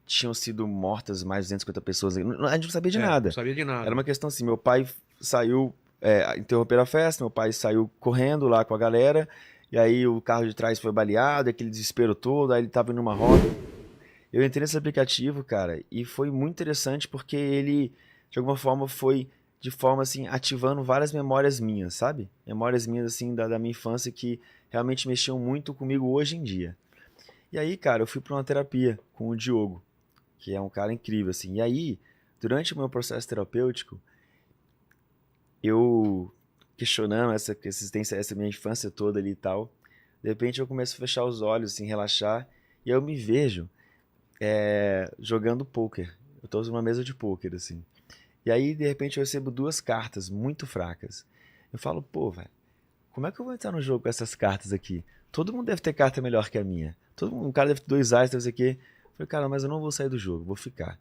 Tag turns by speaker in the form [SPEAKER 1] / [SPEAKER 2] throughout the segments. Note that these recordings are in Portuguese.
[SPEAKER 1] tinham sido mortas mais de 250 pessoas. A gente não sabia de
[SPEAKER 2] Não
[SPEAKER 1] nada.
[SPEAKER 2] sabia de nada.
[SPEAKER 1] Era uma questão assim, meu pai saiu, interromperam a festa, meu pai saiu correndo lá com a galera, e aí o carro de trás foi baleado, aquele desespero todo, aí ele tava em uma roda. Eu entrei nesse aplicativo, cara, e foi muito interessante porque ele, de alguma forma, foi de forma assim, ativando várias memórias minhas, sabe? Memórias minhas, assim, da minha infância que realmente mexiam muito comigo hoje em dia. E aí, cara, eu fui pra uma terapia com o Diogo, que é um cara incrível, assim. E aí, durante o meu processo terapêutico, eu questionando essa existência, essa minha infância toda ali e tal, de repente eu começo a fechar os olhos, assim, relaxar, e eu me vejo jogando pôquer. Eu tô numa mesa de pôquer, assim. E aí, de repente, eu recebo duas cartas muito fracas. Eu falo, pô, velho, como é que eu vou entrar no jogo com essas cartas aqui? Todo mundo deve ter carta melhor que a minha. Todo mundo, um cara deve ter dois ás, deve ser o quê. Eu falei, cara, mas eu não vou sair do jogo, vou ficar.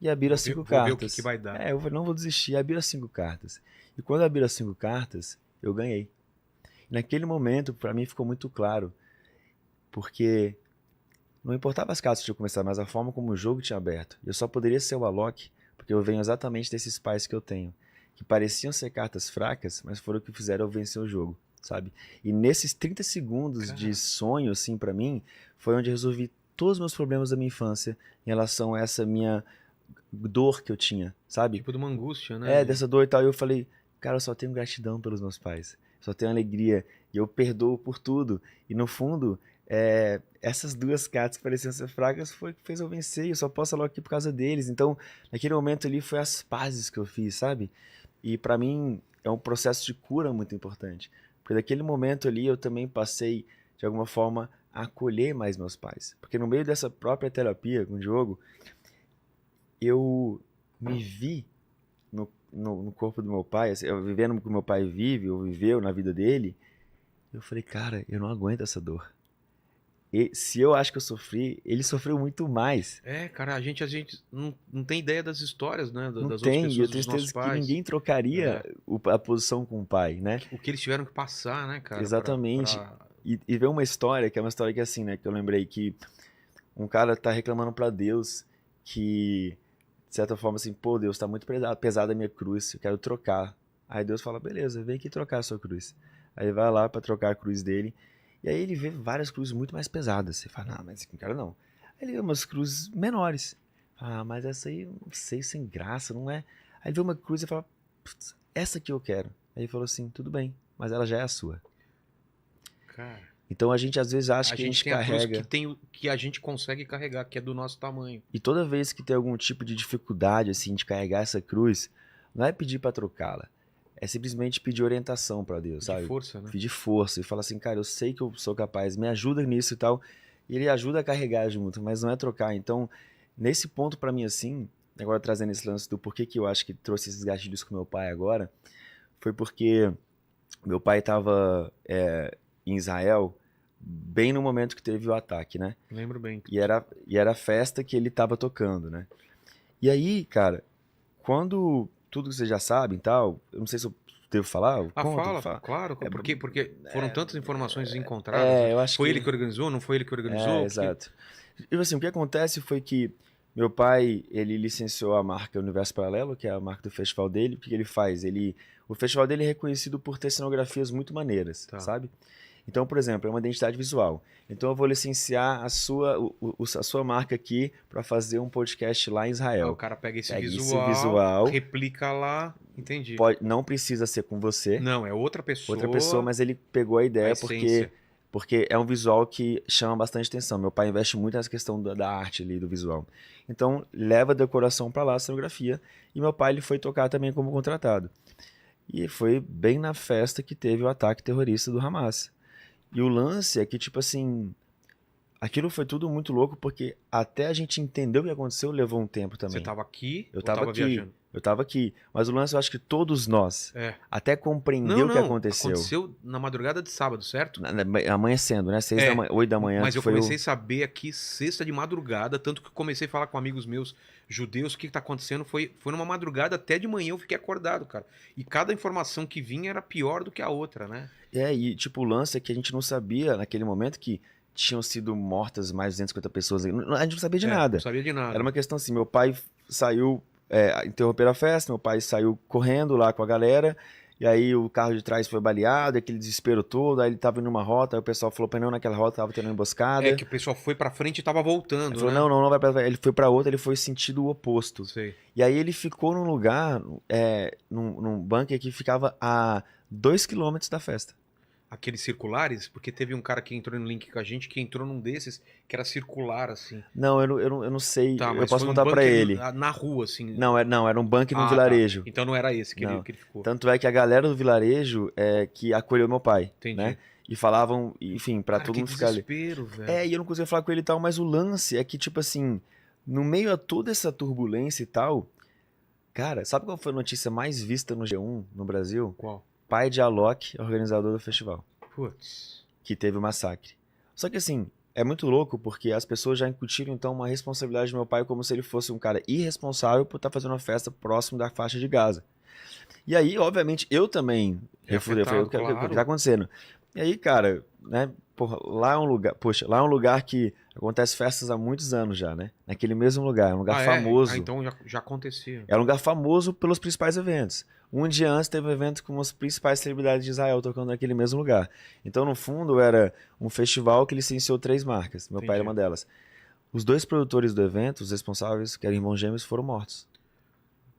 [SPEAKER 1] E abriram as cinco
[SPEAKER 2] Vou ver o que
[SPEAKER 1] cartas.
[SPEAKER 2] vai dar.
[SPEAKER 1] Eu falei, não vou desistir. E abriram as cinco cartas. E quando abriram as cinco cartas, eu ganhei. E naquele momento, pra mim, ficou muito claro. Porque não importava as cartas que tinham começado, mas a forma como o jogo tinha aberto. Eu só poderia ser o Alok, porque eu venho exatamente desses pais que eu tenho. Que pareciam ser cartas fracas, mas foram o que fizeram eu vencer o jogo, sabe? E nesses 30 segundos de sonho, assim, pra mim, foi onde eu resolvi todos os meus problemas da minha infância em relação a essa minha dor que eu tinha, sabe?
[SPEAKER 2] Tipo de uma angústia, né?
[SPEAKER 1] Dessa dor e tal. E eu falei, cara, eu só tenho gratidão pelos meus pais. Só tenho alegria. E eu perdoo por tudo. E no fundo, essas duas cartas que pareciam ser fracas foi o que fez eu vencer. Eu só posso falar aqui por causa deles. Então, naquele momento ali, foi as pazes que eu fiz, sabe? E pra mim, é um processo de cura muito importante. Porque naquele momento ali, eu também passei, de alguma forma, a acolher mais meus pais. Porque no meio dessa própria terapia com o Diogo, eu me vi no corpo do meu pai, assim, eu vivendo o que o meu pai vive, ou viveu na vida dele, eu falei, cara, eu não aguento essa dor. E se eu acho que eu sofri, ele sofreu muito mais.
[SPEAKER 2] Cara, a gente não tem ideia das histórias, né?
[SPEAKER 1] Não
[SPEAKER 2] Das outras
[SPEAKER 1] tem, e eu
[SPEAKER 2] pessoas,
[SPEAKER 1] tenho
[SPEAKER 2] dos nossos
[SPEAKER 1] certeza que
[SPEAKER 2] pais.
[SPEAKER 1] ninguém trocaria
[SPEAKER 2] É.
[SPEAKER 1] a posição com o pai, né?
[SPEAKER 2] O que eles tiveram que passar, né, cara?
[SPEAKER 1] Exatamente. E ver uma história, que é uma história que é assim, né? Que eu lembrei que um cara tá reclamando pra Deus que, de certa forma, assim, pô, Deus, tá muito pesada a minha cruz, eu quero trocar. Aí Deus fala, beleza, vem aqui trocar a sua cruz. Aí ele vai lá pra trocar a cruz dele, e aí ele vê várias cruzes muito mais pesadas. Você fala, não, mas esse cara não. Aí ele vê umas cruzes menores. Ah, mas essa aí, não sei, sem graça, não é? Aí ele vê uma cruz e fala, "Putz, essa aqui eu quero. Aí ele falou assim, tudo bem, mas ela já é a sua.
[SPEAKER 2] Cara,
[SPEAKER 1] Então a gente às vezes acha
[SPEAKER 2] a
[SPEAKER 1] que a
[SPEAKER 2] gente
[SPEAKER 1] gente
[SPEAKER 2] tem a cruz
[SPEAKER 1] carrega.
[SPEAKER 2] que a gente consegue carregar, que é do nosso tamanho.
[SPEAKER 1] E toda vez que tem algum tipo de dificuldade, assim, de carregar essa cruz, não é pedir pra trocá-la. É simplesmente pedir orientação pra Deus,
[SPEAKER 2] De
[SPEAKER 1] sabe?
[SPEAKER 2] força, né?
[SPEAKER 1] Pedir força e falar assim, cara, eu sei que eu sou capaz, me ajuda nisso e tal. E ele ajuda a carregar junto, mas não é trocar. Então, nesse ponto pra mim, assim, agora trazendo esse lance do porquê que eu acho que trouxe esses gatilhos com meu pai agora, foi porque meu pai tava em Israel bem no momento que teve o ataque, né?
[SPEAKER 2] Lembro bem.
[SPEAKER 1] E era a festa que ele tava tocando, né? E aí, cara, quando tudo que vocês já sabem e tal, eu não sei se eu devo falar, eu conto,
[SPEAKER 2] Fala,
[SPEAKER 1] fala.
[SPEAKER 2] claro,
[SPEAKER 1] É,
[SPEAKER 2] porque foram tantas informações encontradas, né?
[SPEAKER 1] eu acho
[SPEAKER 2] Foi ele
[SPEAKER 1] que.
[SPEAKER 2] que organizou? Não foi ele que organizou? Porque
[SPEAKER 1] Exato. E assim, o que acontece foi que meu pai, ele licenciou a marca Universo Paralelo, que é a marca do festival dele. O que ele faz? O festival dele é reconhecido por ter cenografias muito maneiras,
[SPEAKER 2] Tá.
[SPEAKER 1] sabe? Então, por exemplo, é uma identidade visual. Então eu vou licenciar a sua marca aqui para fazer um podcast lá em
[SPEAKER 2] O
[SPEAKER 1] Israel.
[SPEAKER 2] cara pega esse
[SPEAKER 1] Pega esse
[SPEAKER 2] visual,
[SPEAKER 1] visual,
[SPEAKER 2] replica lá, entendi.
[SPEAKER 1] não precisa ser com você,
[SPEAKER 2] Não, é
[SPEAKER 1] outra pessoa,
[SPEAKER 2] pessoa,
[SPEAKER 1] mas ele pegou a
[SPEAKER 2] a
[SPEAKER 1] ideia porque,
[SPEAKER 2] essência.
[SPEAKER 1] porque é um visual que chama bastante atenção. Meu pai investe muito nessa questão da arte ali, do visual. Então, leva a decoração para lá, a cenografia, e meu pai ele foi tocar também como contratado. E foi bem na festa que teve o ataque terrorista do Hamas. E o lance é que, tipo assim, aquilo foi tudo muito louco, porque até a gente entender o que aconteceu levou um tempo
[SPEAKER 2] Você
[SPEAKER 1] também.
[SPEAKER 2] tava aqui
[SPEAKER 1] Eu
[SPEAKER 2] ou
[SPEAKER 1] tava
[SPEAKER 2] tava
[SPEAKER 1] aqui,
[SPEAKER 2] viajando?
[SPEAKER 1] eu tava aqui. Mas o lance eu acho que todos nós,
[SPEAKER 2] É.
[SPEAKER 1] até compreender
[SPEAKER 2] Não,
[SPEAKER 1] o que
[SPEAKER 2] não.
[SPEAKER 1] aconteceu,
[SPEAKER 2] Aconteceu na madrugada de sábado, certo?
[SPEAKER 1] amanhecendo, né? 8 da manhã
[SPEAKER 2] Mas
[SPEAKER 1] que
[SPEAKER 2] eu
[SPEAKER 1] foi
[SPEAKER 2] comecei a saber aqui sexta de madrugada, tanto que eu comecei a falar com amigos meus judeus, o que tá acontecendo, foi numa madrugada até de manhã eu fiquei acordado, cara. E cada informação que vinha era pior do que a outra, né?
[SPEAKER 1] E tipo, o lance é que a gente não sabia naquele momento que tinham sido mortas mais de 250 pessoas. A gente não sabia de
[SPEAKER 2] Não
[SPEAKER 1] nada.
[SPEAKER 2] sabia de nada.
[SPEAKER 1] Era uma questão assim, meu pai saiu, interromperam a festa, meu pai saiu correndo lá com a galera, e aí o carro de trás foi baleado, aquele desespero todo, aí ele tava indo numa rota, aí o pessoal falou pra ele, não, naquela rota tava tendo uma emboscada.
[SPEAKER 2] Que o pessoal foi pra frente e tava voltando,
[SPEAKER 1] Ele falou,
[SPEAKER 2] né?
[SPEAKER 1] não vai pra frente. Ele foi pra outra, ele foi sentido oposto.
[SPEAKER 2] Sei.
[SPEAKER 1] E aí ele ficou num lugar, num bunker que ficava a 2 quilômetros da festa.
[SPEAKER 2] Aqueles circulares, porque teve um cara que entrou no link com a gente, que entrou num desses, que era circular, assim.
[SPEAKER 1] Não, eu não sei,
[SPEAKER 2] Tá,
[SPEAKER 1] eu
[SPEAKER 2] mas
[SPEAKER 1] posso
[SPEAKER 2] foi um
[SPEAKER 1] contar pra
[SPEAKER 2] bunker
[SPEAKER 1] ele.
[SPEAKER 2] na rua, assim.
[SPEAKER 1] Não, era um bunker num
[SPEAKER 2] Ah,
[SPEAKER 1] vilarejo.
[SPEAKER 2] tá. Então não era esse que
[SPEAKER 1] Não.
[SPEAKER 2] ele ficou.
[SPEAKER 1] Tanto é que a galera do vilarejo que acolheu meu pai,
[SPEAKER 2] Entendi.
[SPEAKER 1] né? E falavam, enfim, pra
[SPEAKER 2] Cara,
[SPEAKER 1] todo
[SPEAKER 2] que
[SPEAKER 1] mundo ficar ali.
[SPEAKER 2] desespero, velho.
[SPEAKER 1] E eu não conseguia falar com ele e tal, mas o lance é que, tipo assim, no meio a toda essa turbulência e tal, cara, sabe qual foi a notícia mais vista no G1 no Brasil?
[SPEAKER 2] Qual?
[SPEAKER 1] Pai de Alok, organizador do festival,
[SPEAKER 2] Putz.
[SPEAKER 1] que teve o massacre. Só que assim, é muito louco porque as pessoas já incutiram então uma responsabilidade do meu pai como se ele fosse um cara irresponsável por estar fazendo uma festa próximo da faixa de Gaza. E aí, obviamente, eu também refutei, eu falei, o que tá acontecendo? E aí, cara, né, porra, lá é um lugar que acontece festas há muitos anos já, né? Naquele mesmo lugar, é um lugar famoso.
[SPEAKER 2] Então já acontecia.
[SPEAKER 1] É um lugar famoso pelos principais eventos. Um dia antes teve um evento com as principais celebridades de Israel tocando naquele mesmo lugar. Então, no fundo, era um festival que licenciou 3 marcas. Meu pai era uma delas. Os 2 produtores do evento, os responsáveis, que eram irmãos gêmeos, foram mortos.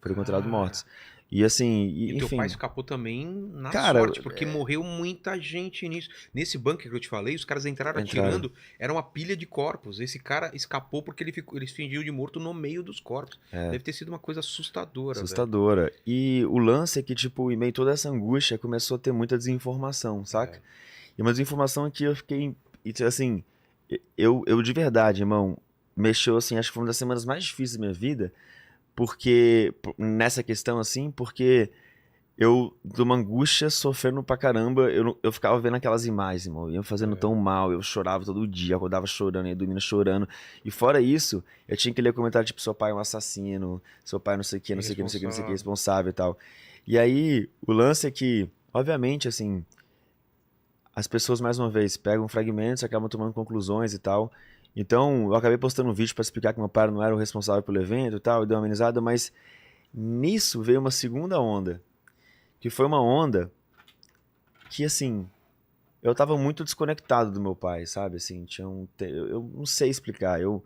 [SPEAKER 1] Foram encontrados mortos. E assim,
[SPEAKER 2] E
[SPEAKER 1] enfim.
[SPEAKER 2] teu pai escapou também na
[SPEAKER 1] Cara,
[SPEAKER 2] sorte, porque morreu muita gente nisso. Nesse bunker que eu te falei, os caras entraram atirando, era uma pilha de corpos. Esse cara escapou porque ele fingiu de morto no meio dos corpos. Deve ter sido uma coisa assustadora.
[SPEAKER 1] Assustadora. Velho. E o lance é que, tipo, em meio a toda essa angústia, começou a ter muita desinformação, saca? E uma desinformação que eu fiquei, assim, eu de verdade, irmão, mexeu, assim, acho que foi uma das semanas mais difíceis da minha vida, porque, nessa questão, assim, porque eu, de uma angústia, sofrendo pra caramba, eu ficava vendo aquelas imagens, irmão, eu ia fazendo tão mal, eu chorava todo dia, acordava chorando, ia dormindo chorando, e fora isso, eu tinha que ler comentário, tipo, seu pai é um assassino, seu pai não sei o que, não sei o que, não sei o que, não sei o que, responsável e tal. E aí, o lance é que, obviamente, assim, as pessoas, mais uma vez, pegam fragmentos, acabam tomando conclusões e tal. Então, eu acabei postando um vídeo para explicar que meu pai não era o responsável pelo evento e tal, e deu uma amenizada, mas nisso veio uma segunda onda, que foi uma onda que, assim, eu tava muito desconectado do meu pai, sabe? Assim, eu não sei explicar, eu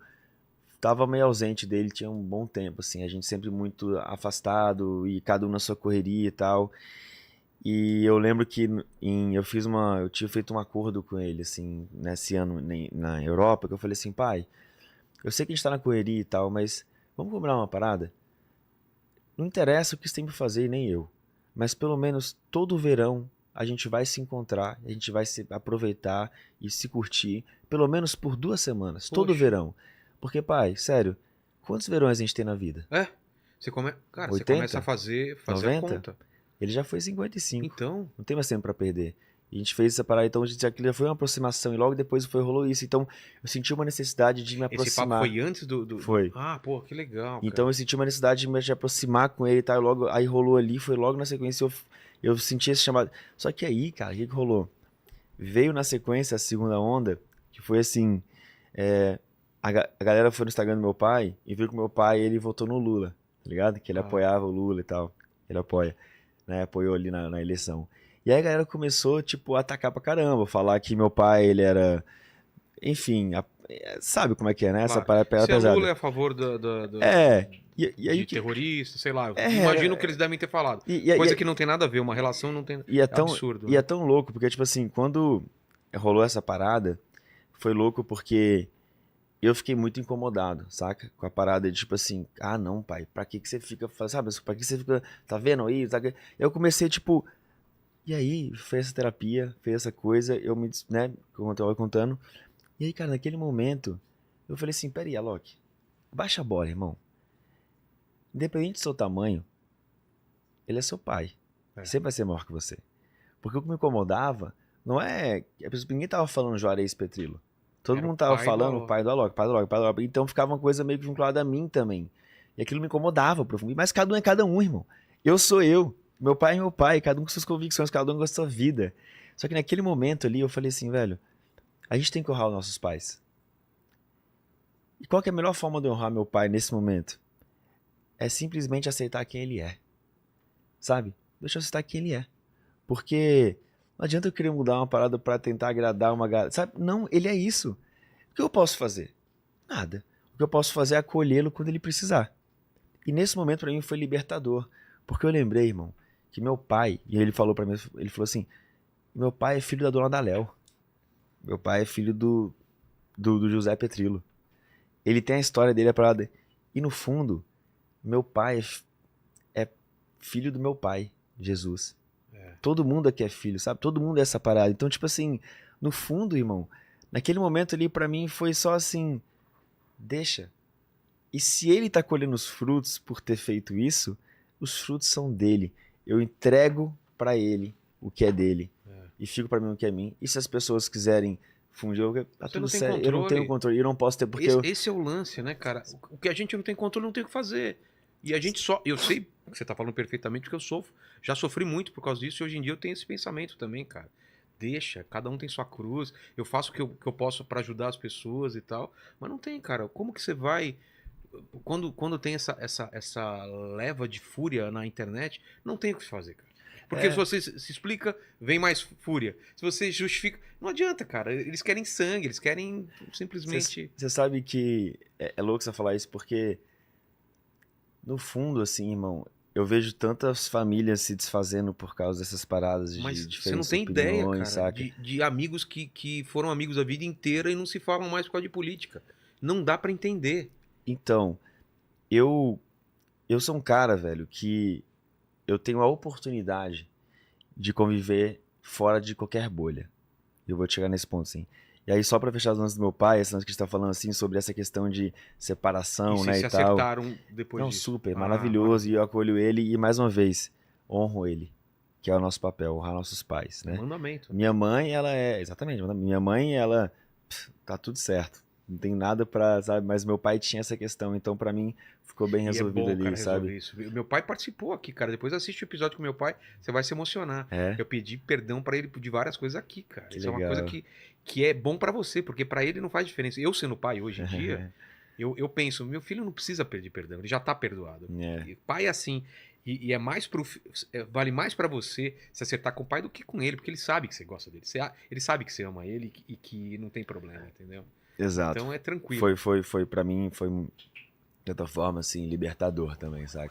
[SPEAKER 1] tava meio ausente dele, tinha um bom tempo, assim, a gente sempre muito afastado e cada um na sua correria e tal. E eu lembro que eu tinha feito um acordo com ele, assim, nesse ano na Europa, que eu falei assim, pai, eu sei que a gente tá na correria e tal, mas vamos combinar uma parada? Não interessa o que você tem pra fazer, nem eu. Mas pelo menos todo verão a gente vai se encontrar, a gente vai se aproveitar e se curtir, pelo menos por 2 semanas, todo verão. Porque, pai, sério, quantos verões a gente tem na vida?
[SPEAKER 2] Cara,
[SPEAKER 1] 80?
[SPEAKER 2] você começa a fazer
[SPEAKER 1] 90?
[SPEAKER 2] a conta.
[SPEAKER 1] Ele já foi 55.
[SPEAKER 2] Então.
[SPEAKER 1] Não tem mais tempo pra perder. E a gente fez essa parada, então aquilo já foi uma aproximação. E logo depois rolou isso. Então eu senti uma necessidade de me aproximar.
[SPEAKER 2] Esse papo foi antes do...
[SPEAKER 1] Foi.
[SPEAKER 2] Ah, pô, que legal.
[SPEAKER 1] Então eu senti uma necessidade de me aproximar com ele e tal. Logo, aí rolou ali, foi logo na sequência. Eu senti esse chamado. Só que aí, cara, o que rolou? Veio na sequência a segunda onda, que foi assim. A galera foi no Instagram do meu pai e viu que meu pai ele votou no Lula, tá ligado? Que ele apoiava o Lula e tal. Ele apoia. Né, apoiou ali na eleição. E aí a galera começou, tipo, a atacar pra caramba, falar que meu pai, ele era... Enfim, sabe como é que é, né? Essa parada pesada.
[SPEAKER 2] Se a Lula é a favor
[SPEAKER 1] e aí
[SPEAKER 2] de terrorista, sei lá. Imagino que eles devem ter falado. Coisa que não tem nada a ver, uma relação não tem... absurdo.
[SPEAKER 1] E é tão louco, porque, tipo assim, quando rolou essa parada, foi louco porque eu fiquei muito incomodado, saca? Com a parada de tipo assim, ah não, pai, pra que você fica, sabe? Pra que você fica, tá vendo aí? Eu comecei tipo, e aí, fez essa terapia, fez essa coisa, eu me, né, como eu tava contando. E aí, cara, naquele momento, eu falei assim, peraí, Alok, baixa a bola, irmão. Independente do seu tamanho, ele é seu pai. Sempre vai ser maior que você. Porque o que me incomodava, não é, ninguém tava falando Juarez Petrilo. Todo mundo tava falando o pai do Alok, pai do Alok, pai do Alok. Então ficava uma coisa meio que vinculada a mim também. E aquilo me incomodava profundamente. Mas cada um é cada um, irmão. Eu sou eu. Meu pai é meu pai. Cada um com suas convicções, cada um com a sua vida. Só que naquele momento ali eu falei assim, velho, A gente tem que honrar os nossos pais. E qual que é a melhor forma de honrar meu pai nesse momento? É simplesmente aceitar quem ele é. Sabe? Deixa eu aceitar quem ele é. Porque não adianta eu querer mudar uma parada pra tentar agradar uma galera. Sabe? Não, ele é isso. O que eu posso fazer? Nada. O que eu posso fazer é acolhê-lo quando ele precisar. E nesse momento pra mim foi libertador. Porque eu lembrei, irmão, que meu pai, e ele falou pra mim, ele falou assim, meu pai é filho da dona Daléu. Meu pai é filho do José Petrilo. Ele tem a história dele, a parada. E no fundo, meu pai é filho do meu pai, Jesus. Todo mundo aqui é filho, sabe? Todo mundo é essa parada. Então, tipo assim, no fundo, irmão, naquele momento ali pra mim foi só assim, deixa. E se ele tá colhendo os frutos por ter feito isso, os frutos são dele. Eu entrego pra ele o que é dele. E fico pra mim o que é mim. E se as pessoas quiserem fundir, tá tudo certo. Eu não tenho controle, eu não posso ter, porque
[SPEAKER 2] esse é o lance, né, cara? O que a gente não tem controle, não tem o que fazer. E a gente só... Eu sei que você tá falando perfeitamente, porque eu já sofri muito por causa disso, e hoje em dia eu tenho esse pensamento também, cara. Deixa, cada um tem sua cruz, eu faço o que eu posso pra ajudar as pessoas e tal, mas não tem, cara. Como que você vai... Quando tem essa leva de fúria na internet, não tem o que fazer, cara. Porque se você se explica, vem mais fúria. Se você justifica, não adianta, cara. Eles querem sangue, eles querem simplesmente...
[SPEAKER 1] Você sabe que é louco você falar isso, porque no fundo, assim, irmão, eu vejo tantas famílias se desfazendo por causa dessas paradas de
[SPEAKER 2] Mas
[SPEAKER 1] diferentes
[SPEAKER 2] você não tem ideia, cara,
[SPEAKER 1] saca?
[SPEAKER 2] de amigos que foram amigos a vida inteira e não se falam mais por causa de política. Não dá pra entender.
[SPEAKER 1] Então, eu sou um cara, velho, que eu tenho a oportunidade de conviver fora de qualquer bolha. Eu vou chegar nesse ponto, sim. E aí, só pra fechar os lances do meu pai, esse lance que a gente tá falando, assim, sobre essa questão de separação,
[SPEAKER 2] E
[SPEAKER 1] né,
[SPEAKER 2] se
[SPEAKER 1] e tal.
[SPEAKER 2] acertaram depois
[SPEAKER 1] Não,
[SPEAKER 2] disso.
[SPEAKER 1] super, maravilhoso, e eu acolho ele, e mais uma vez, honro ele, que é o nosso papel, honrar nossos pais,
[SPEAKER 2] É
[SPEAKER 1] né?
[SPEAKER 2] mandamento.
[SPEAKER 1] Minha mãe, ela é, exatamente, minha mãe, ela, tá tudo certo, não tem nada pra, sabe, mas meu pai tinha essa questão, então pra mim ficou bem resolvido ali,
[SPEAKER 2] cara,
[SPEAKER 1] sabe?
[SPEAKER 2] isso. Meu pai participou aqui, cara. Depois assiste o episódio com meu pai, você vai se emocionar.
[SPEAKER 1] É,
[SPEAKER 2] Eu pedi perdão pra ele de várias coisas aqui, cara.
[SPEAKER 1] que
[SPEAKER 2] Isso é uma coisa
[SPEAKER 1] legal.
[SPEAKER 2] que é bom pra você, porque pra ele não faz diferença. Eu sendo pai hoje em dia, eu penso, meu filho não precisa pedir perdão, ele já tá perdoado.
[SPEAKER 1] É,
[SPEAKER 2] E pai é assim, e é mais vale mais pra você se acertar com o pai do que com ele, porque ele sabe que você gosta dele. Ele sabe que você ama ele e que não tem problema, entendeu?
[SPEAKER 1] exato.
[SPEAKER 2] Então é tranquilo.
[SPEAKER 1] Foi pra mim, foi, de certa forma, assim, libertador também, saca?